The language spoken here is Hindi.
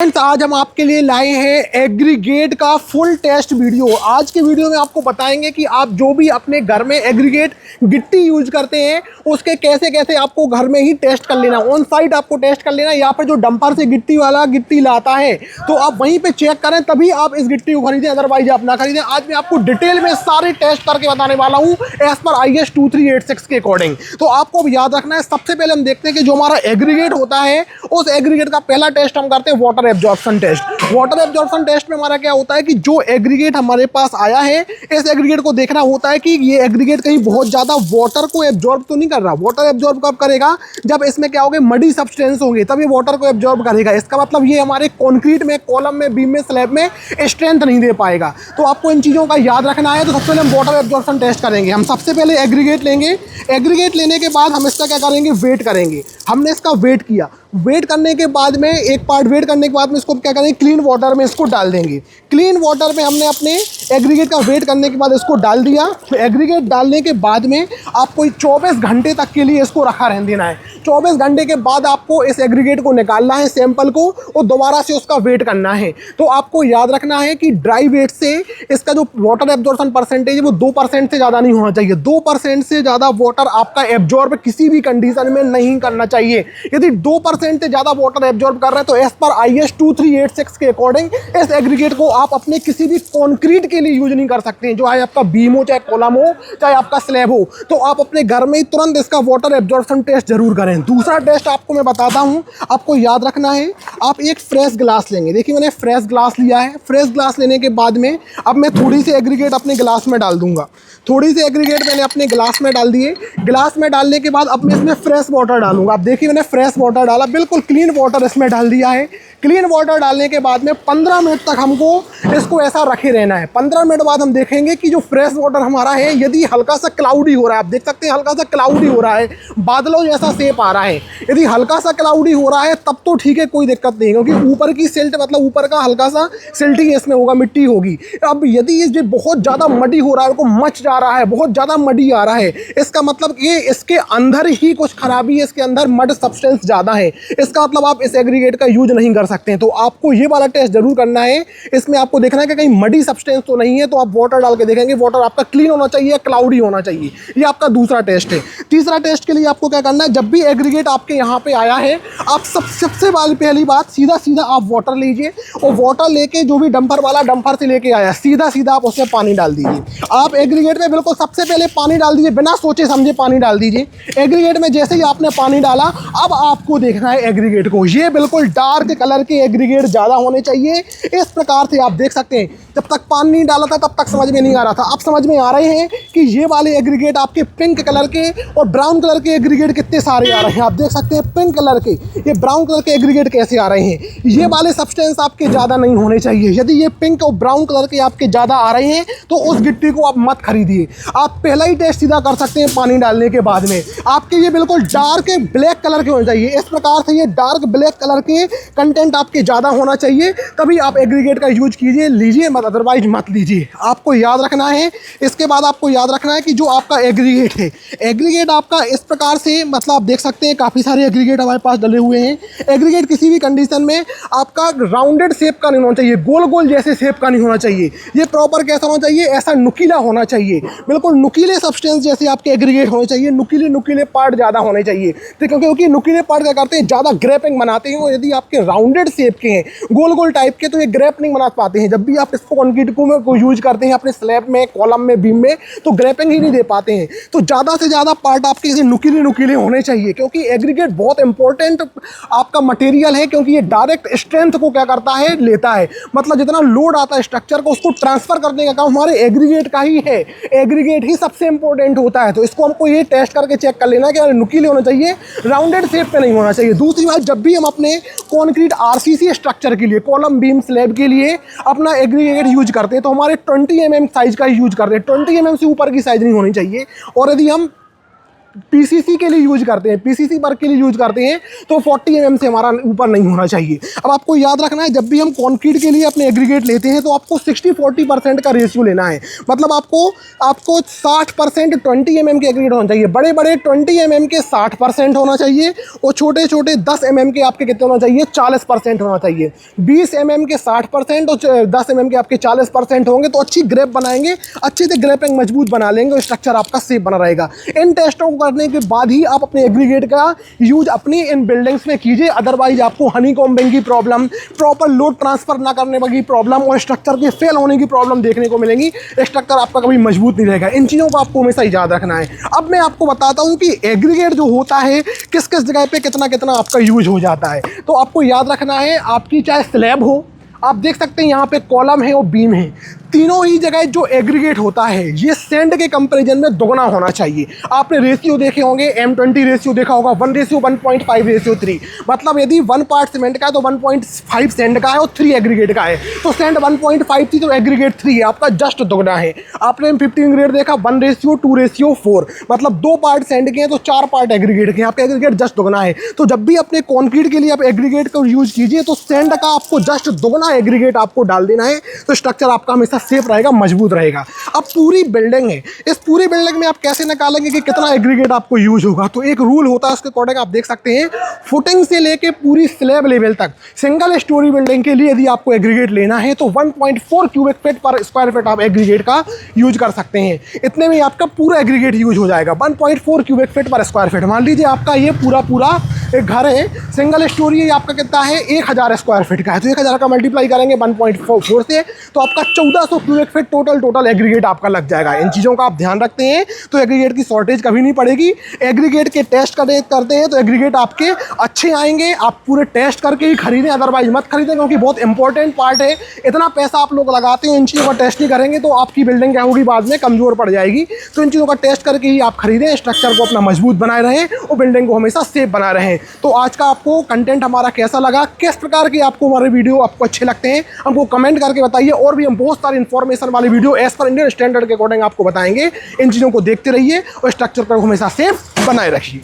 फ्रेंड्स, आज हम आपके लिए लाए हैं एग्रीगेट का फुल टेस्ट वीडियो। आज के वीडियो में आपको बताएंगे कि आप जो भी अपने घर में एग्रीगेट गिट्टी यूज करते हैं उसके कैसे कैसे आपको घर में ही टेस्ट कर लेना, ऑन साइट आपको टेस्ट कर लेना। यहाँ पर जो डंपर से गिट्टी वाला गिट्टी लाता है तो आप वहीं पे चेक करें, तभी आप इस गिट्टी को खरीदें, अदरवाइज आप ना खरीदें। आज मैं आपको डिटेल में सारे टेस्ट करके बताने वाला हूँ एज पर IS 2386 के अकॉर्डिंग। तो आपको अब याद रखना है, सबसे पहले हम देखते हैं कि जो हमारा एग्रीगेट होता है उस एग्रीगेट का पहला टेस्ट हम करते हैं water absorption test. Water absorption test में हमारा क्या होता है कि जो एग्रीगेट हमारे पास आया है, इस एग्रीगेट को देखना होता है कि ये एग्रीगेट कहीं बहुत ज़्यादा वाटर को एब्जॉर्ब तो नहीं कर रहा। वाटर एब्जॉर्ब कब करेगा? जब इसमें क्या होगा, मडी सब्सटेंस होंगे, तब ये वाटर को एब्जॉर्ब करेगा। इसका मतलब ये हमारे कंक्रीट में, कॉलम में, बीम में, स्लैब में स्ट्रेंथ नहीं दे पाएगा। तो आपको इन चीज़ों का याद रखना है। तो सबसे पहले हम वाटर एब्जॉर्प्शन टेस्ट करेंगे। हम सबसे पहले एग्रीगेट लेंगे। एग्रीगेट लेने के बाद हम इसका क्या करेंगे, वेट करेंगे। हमने इसका वेट किया, वेट करने के बाद में एक पार्ट वेट करने के बाद में इसको क्या करेंगे, क्लीन वाटर में इसको डाल देंगे। क्लीन वाटर में हमने अपने एग्रीगेट का वेट करने के बाद इसको डाल दिया। तो एग्रीगेट डालने के बाद में आपको 24 घंटे तक के लिए इसको रखा रहने देना है। 24 घंटे के बाद आपको इस एग्रीगेट को निकालना है, सैंपल को, और दोबारा से उसका वेट करना है। तो आपको याद रखना है कि ड्राई वेट से इसका जो वाटर एब्जॉर्प्शन परसेंटेज है वो 2% से ज़्यादा नहीं होना चाहिए। 2% से ज़्यादा वाटर आपका एब्जॉर्ब किसी भी कंडीशन में नहीं करना चाहिए। यदि 2% से ज़्यादा वाटर एब्जॉर्ब कर रहे हैं तो एज पर IS 2386 के अकॉर्डिंग इस एग्रीगेट को आप अपने किसी भी कॉन्क्रीट के लिए यूज नहीं कर सकते हैं। जो है आपका बीम हो, चाहे कॉलम हो, चाहे आपका स्लैब हो, तो आप अपने घर में ही तुरंत इसका वाटर एब्जॉर्प्शन टेस्ट जरूर करें। दूसरा टेस्ट आपको मैं बताता हूं, आपको याद रखना है। आप एक फ्रेश ग्लास लेंगे। देखिए मैंने फ्रेश ग्लास लिया है। फ्रेश ग्लास लेने के बाद में अब मैं थोड़ी सी एग्रीगेट अपने ग्लास में डाल दूंगा। थोड़ी सी एग्रीगेट मैंने अपने ग्लास में डाल दिए। ग्लास में डालने के बाद अब मैं इसमें फ्रेश वाटर डालूंगा। आप देखिए मैंने फ्रेश वाटर डाला, बिल्कुल क्लीन वाटर इसमें डाल दिया है। क्लीन वाटर डालने के बाद में 15 मिनट तक हमको इसको ऐसा रखे रहना है। 15 मिनट बाद हम देखेंगे कि जो फ्रेश वाटर हमारा है, यदि हल्का सा क्लाउडी हो रहा है, आप देख सकते हैं हल्का सा क्लाउडी हो रहा है, बादलों जैसा शेप आ रहा है। यदि हल्का सा क्लाउडी हो रहा है तब तो ठीक है, कोई दिक्कत नहीं, क्योंकि ऊपर की सिल्ट, मतलब ऊपर का हल्का सा सिल्टिंग इसमें होगा, मिट्टी होगी। अब यदि ये बहुत ज़्यादा मडी हो रहा है, मच जा रहा है, बहुत ज़्यादा मडी आ रहा है, इसका मतलब ये इसके अंदर ही कुछ खराबी है, इसके अंदर मड सब्सटेंस ज़्यादा है। इसका मतलब आप इस एग्रीगेट का यूज नहीं कर सकते हैं। तो आपको ये वाला टेस्ट जरूर करना है। इसमें आपको देखना है कि कहीं मडी सब्सटेंस तो नहीं है। तो आप वाटर डाल के देखेंगे, वाटर आपका क्लीन होना चाहिए, क्लाउडी होना चाहिए। ये आपका दूसरा टेस्ट है। तीसरा टेस्ट के लिए आपको क्या करना है, जब भी एग्रीगेट आपके यहाँ पे आया है, आप सबसे पहली बात, सीधा आप वाटर लीजिए, और वाटर लेके जो भी डंपर वाला डंपर से लेके आया, सीधा आप उसमें पानी डाल दीजिए। आप एग्रीगेट में बिल्कुल सबसे पहले पानी डाल दीजिए, बिना सोचे समझे पानी डाल दीजिए। एग्रीगेट में जैसे ही आपने पानी डाला, अब आपको देखना है एग्रीगेट को। ये बिल्कुल डार्क कलर के एग्रीगेट ज़्यादा होने चाहिए। इस प्रकार से आप देख सकते हैं, जब तक पानी नहीं डाला था तब तक समझ में नहीं आ रहा था। अब समझ में आ रहे हैं कि ये वाले एग्रीगेट आपके पिंक कलर के और ब्राउन कलर के एग्रीगेट कितने सारे आ रहे हैं। आप देख सकते हैं पिंक कलर के, ये ब्राउन कलर के एग्रीगेट कैसे आ रहे हैं। ये वाले सब्सटेंस आपके ज़्यादा नहीं होने चाहिए। यदि ये पिंक और ब्राउन कलर के आपके ज़्यादा आ रहे हैं तो उस गिट्टी को आप मत खरीदिए। आप पहला ही टेस्ट सीधा कर सकते हैं पानी डालने के बाद में। आपके ये बिल्कुल डार्क ब्लैक कलर के होने चाहिए। इस प्रकार से ये डार्क ब्लैक कलर के कंटेंट आपके ज़्यादा होना चाहिए, तभी आप एग्रीगेट का यूज कीजिए। लीजिए मत, अदरवाइज मत लीजिए। आपको याद रखना है। इसके बाद आपको याद रखना है कि जो आपका एग्रीगेट है, एग्रीगेट आपका इस प्रकार से, मतलब आप देख सकते हैं काफ़ी सारे एग्रीगेट हमारे पास डले हुए हैं। एग्रीगेट किसी भी कंडीशन में आपका राउंडेड शेप का नहीं होना चाहिए, गोल गोल जैसे शेप का नहीं होना चाहिए। ये प्रॉपर कैसा होना चाहिए, ऐसा नुकीला होना चाहिए, बिल्कुल नुकीले सब्सटेंस जैसे आपके एग्रीगेट होने चाहिए। नुकीले पार्ट ज़्यादा होने चाहिए, तो क्योंकि नुकीले पार्ट क्या करते हैं, ज़्यादा ग्रेपिंग बनाते हैं। और यदि आपके राउंडेड शेप के हैं, गोल गोल टाइप के, तो ये ग्रेप नहीं बना पाते हैं। जब भी आप इसको कंक्रीट को यूज करते हैं अपने स्लैब में, कॉलम में, बीम में, तो ग्रेपिंग ही नहीं दे पाते हैं। तो ज़्यादा से ज़्यादा पार्ट आपके इसे नुकीले होने चाहिए, क्योंकि एग्रीगेट बहुत इंपॉर्टेंट आपका मटेरियल है, क्योंकि ये डायरेक्ट स्ट्रेंथ को क्या करता है, लेता है। मतलब जितना लोड आता है स्ट्रक्चर को, उसको ट्रांसफर करने का काम हमारे एग्रीगेट का ही है। एग्रीगेट ही सबसे इंपॉर्टेंट होता है। तो इसको हमको ये टेस्ट करके चेक कर लेना कि नुकीले होना चाहिए, राउंडेड शेप पे नहीं होना चाहिए। दूसरी बात, जब भी हम अपने कॉन्क्रीट RCC स्ट्रक्चर के लिए, कॉलम, बीम, स्लैब के लिए अपना एग्रीगेट यूज करते हैं तो हमारे 20 mm साइज का ही यूज करते हैं। 20 mm से ऊपर की साइज नहीं होनी चाहिए। और यदि हम पीसीसी के लिए यूज करते हैं, पीसीसी वर्क के लिए यूज करते हैं, तो 40 mm से हमारा ऊपर नहीं होना चाहिए। अब आपको याद रखना है, जब भी हम कंक्रीट के लिए अपने एग्रीगेट लेते हैं तो आपको 60-40% का रेशियो लेना है। मतलब आपको 60% 20 mm के एग्रीगेट होना चाहिए। बड़े बड़े 20 mm के 60% होना चाहिए और छोटे छोटे 10 mm के आपके कितने होना चाहिए, 40% होना चाहिए। 20 mm के 60% और 10 mm के आपके 40% होंगे तो अच्छी ग्रेप बनाएंगे, अच्छे से ग्रेपिंग मजबूत बना लेंगे और स्ट्रक्चर आपका सेफ बना रहेगा। इन टेस्टों को करने के बाद ही आप अपने एग्रीगेट का यूज अपनी इन बिल्डिंग्स में कीजिए, अदरवाइज आपको हनीकॉम्बिंग की प्रॉब्लम, प्रॉपर लोड ट्रांसफर ना करने की प्रॉब्लम और स्ट्रक्चर के फेल होने की प्रॉब्लम देखने को मिलेंगी। स्ट्रक्चर आपका कभी मजबूत नहीं रहेगा। इन चीज़ों को आपको हमेशा याद रखना है। अब मैं आपको बताता हूँ कि एग्रीगेट जो होता है किस किस जगह पे कितना कितना आपका यूज हो जाता है। तो आपको याद रखना है, आपकी चाहे स्लैब हो, आप देख सकते हैं यहाँ पे कॉलम है और बीम है, तीनों ही जगह जो एग्रीगेट होता है ये सैंड के कंपैरिजन में दोगुना होना चाहिए। आपने रेशियो देखे होंगे, M20 रेशियो देखा होगा, 1:1.5:3। मतलब यदि 1 पार्ट सीमेंट का है तो 1.5 सैंड का है और 3 एग्रीगेट का है। तो सैंड 1.5 थी तो एग्रीगेट 3 है, आपका जस्ट दोगुना है। आपने 15 ग्रेड देखा, 1:2:4, मतलब 2 पार्ट सैंड के हैं तो 4 पार्ट एग्रीगेट के हैं, आपका एग्रीगेट जस्ट दोगुना है। तो जब भी अपने कॉन्क्रीट के लिए आप एग्रीगेट को यूज कीजिए तो सैंड का आपको जस्ट दोगुना एग्रीगेट आपको डाल देना है, तो स्ट्रक्चर आपका हमेशा सेफ रहेगा, मजबूत रहेगा। अब पूरी बिल्डिंग है, इस पूरी बिल्डिंग में आप कैसे निकालेंगे कि कितना एग्रीगेट आपको यूज होगा? तो एक रूल होता है, उसके अकॉर्डिंग आप देख सकते हैं, फुटिंग से लेके पूरी स्लैब लेवल तक सिंगल स्टोरी बिल्डिंग के लिए यदि आपको एग्रीगेट लेना है तो 1.4 क्यूबिक फीट पर स्क्वायर फीट आप एग्रीगेट का यूज कर सकते हैं। इतने में आपका पूरा एग्रीगेट यूज हो जाएगा, 1.4 क्यूबिक फीट पर स्क्वायर फीट। मान लीजिए आपका ये पूरा एक घर है, सिंगल स्टोरी, आपका कितना है, 1000 स्क्वायर फीट का है, तो 1000 का मल्टीप्लाई करेंगे 1.4 से तो आपका 1400 क्यूबिक फीट टोटल एग्रीगेट आपका लग जाएगा। इन चीज़ों का आप ध्यान रखते हैं तो एग्रीगेट की शॉर्टेज कभी नहीं पड़ेगी। एग्रीगेट के टेस्ट करते हैं तो एग्रीगेट आपके अच्छे आएंगे। आप पूरे टेस्ट करके ही खरीदें, अदरवाइज मत खरीदें, क्योंकि बहुत इंपॉर्टेंट पार्ट है। इतना पैसा आप लोग लगाते हो, इन चीज़ों का टेस्ट नहीं करेंगे तो आपकी बिल्डिंग क्या होगी, बाद में कमज़ोर पड़ जाएगी। तो इन चीज़ों का टेस्ट करके ही आप खरीदें, स्ट्रक्चर को अपना मजबूत बनाए रहें और बिल्डिंग को हमेशा सेफ बनाए रहें। तो आज का आपको कंटेंट हमारा कैसा लगा, किस प्रकार की आपको हमारे वीडियो आपको अच्छे लगते हैं, हमको कमेंट करके बताइए। और भी हम बहुत सारी इंफॉर्मेशन वाली वीडियो एज पर इंडियन स्टैंडर्ड के अकॉर्डिंग आपको बताएंगे। इन चीज़ों को देखते रहिए और स्ट्रक्चर को हमेशा सेफ बनाए रखिए।